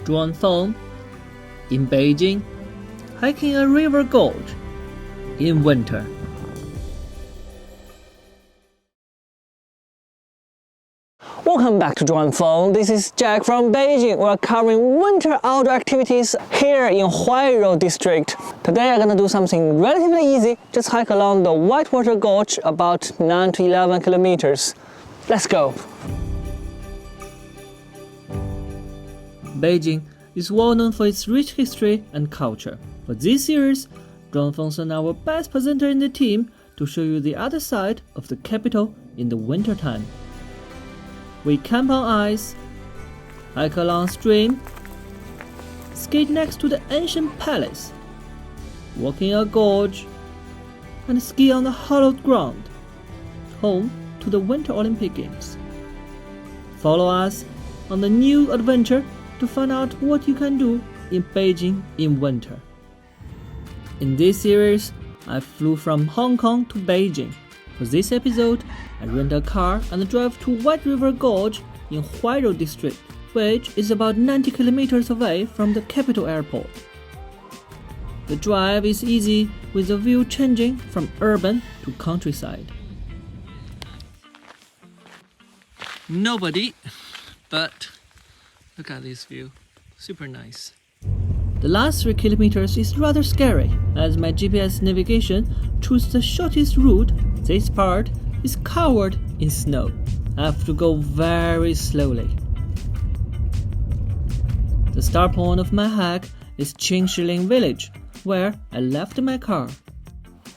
Zhuangfeng in Beijing, hiking a river gorge in winter. Welcome back to Zhuangfeng. This is Jack from Beijing. We're covering winter outdoor activities here in Huairou district. Today I'm gonna do something relatively easy. Just hike along the Whitewater Gorge about 9 to 11 kilometers. Let's go. Beijing is well known for its rich history and culture. For this series, Zhuangfeng sent our best presenter in the team to show you the other side of the capital in the wintertime. We camp on ice, hike along stream, skate next to the ancient palace, walk in a gorge, and ski on the hollowed ground, home to the Winter Olympic Games. Follow us on the new adventure to find out what you can do in Beijing in winter. In this series, I flew from Hong Kong to Beijing. For this episode, I rent a car and drive to White River Gorge in Huairou district, which is about 90 kilometers away from the capital airport. The drive is easy with the view changing from urban to countryside. Nobody, but look at this view, super nice. The last 3 kilometers is rather scary, as my GPS navigation chose the shortest route. This part is covered in snow. I have to go very slowly. The start point of my hike is Qingshilin village, where I left my car.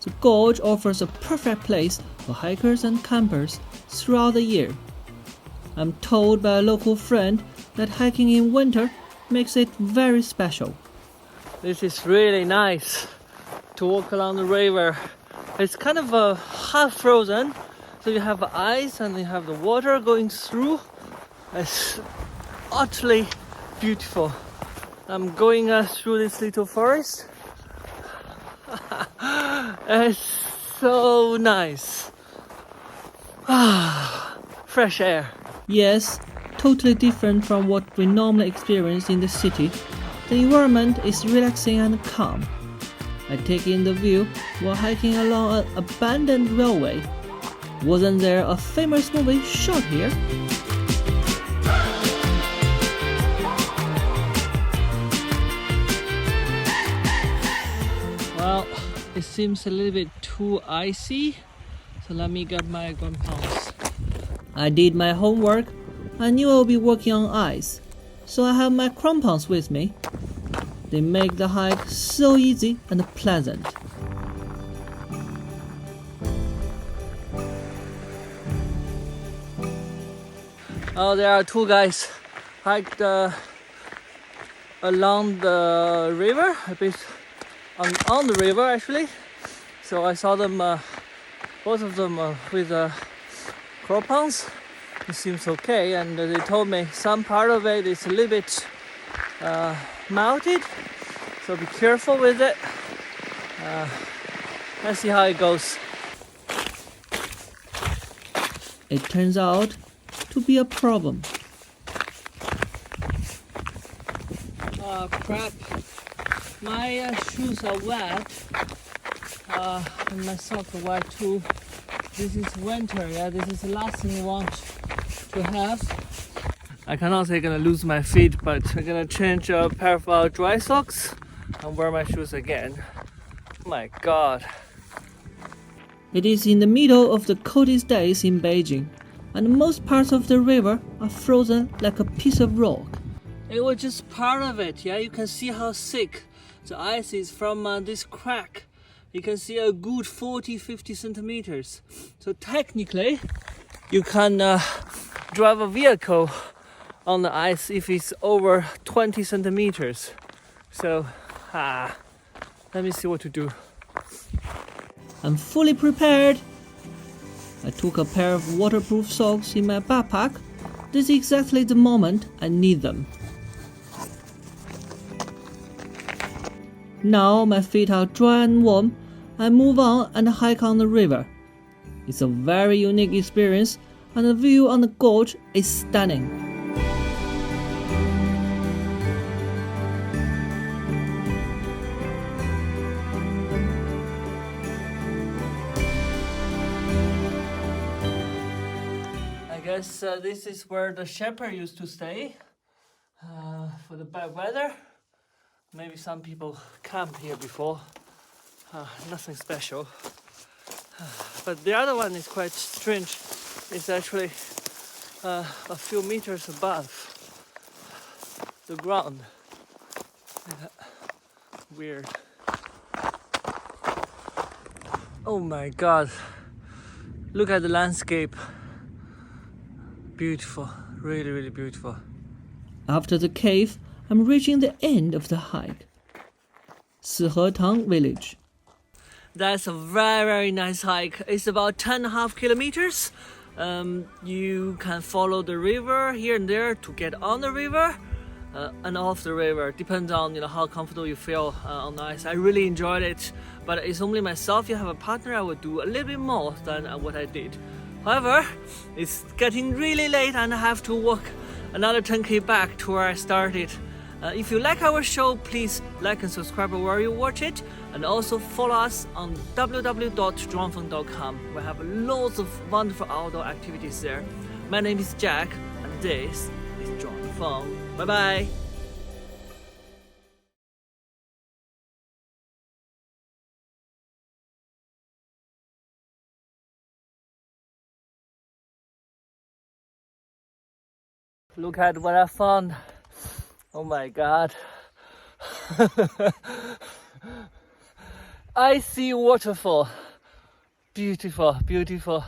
The gorge offers a perfect place for hikers and campers throughout the year. I'm told by a local friend that hiking in winter makes it very special. This is really nice to walk along the river. It's kind of half frozen, so you have ice and you have the water going through. It's utterly beautiful. I'm going through this little forest. It's so nice. Fresh air. Yes, totally different from what we normally experience in the city. The environment is relaxing and calm. I take in the view while hiking along an abandoned railway. Wasn't there a famous movie shot here? Well, it seems a little bit too icy, so let me get my crampons. I did my homework. I knew I would be walking on ice, so I have my crampons with me. They make the hike so easy and pleasant. Oh, there are two guys hiked along the river, a bit on the river actually. So I saw them, both of them with crampons. It seems okay, and they told me some part of it is a little bit melted, so be careful with it. Let's see how it goes. It turns out to be a problem. Oh crap, my shoes are wet, and my socks are wet too. This is winter, yeah, this is the last thing you want to have. I cannot say I'm gonna lose my feet, but I'm gonna change a pair of dry socks and wear my shoes again. Oh my god. It is in the middle of the coldest days in Beijing, and most parts of the river are frozen like a piece of rock. It was just part of it, yeah? You can see how thick the ice is from this crack. You can see a good 40-50 centimeters. So technically, you can drive a vehicle on the ice if it's over 20 centimeters. So, let me see what to do. I'm fully prepared. I took a pair of waterproof socks in my backpack. This is exactly the moment I need them. Now my feet are dry and warm, I move on and hike on the river. It's a very unique experience, and the view on the gorge is stunning. Yes, this is where the shepherd used to stay for the bad weather. Maybe some people camped here before. Nothing special. But the other one is quite strange. It's actually a few meters above the ground. Weird. Oh my god. Look at the landscape. Beautiful. Really, really beautiful. After the cave, I'm reaching the end of the hike. Sihetang village. That's a very, very nice hike. It's about 10.5 kilometers. You can follow the river here and there to get on the river and off the river. Depends on how comfortable you feel on the ice. I really enjoyed it, but it's only myself. If you have a partner, I would do a little bit more than what I did. However, it's getting really late and I have to walk another 10k back to where I started. If you like our show, please like and subscribe where you watch it, and also follow us on www.zhuangfeng.com. We have loads of wonderful outdoor activities there. My name is Jack, and this is Zhuangfeng. Bye bye. Look at what I found. Oh my god. Icy waterfall. Beautiful, beautiful.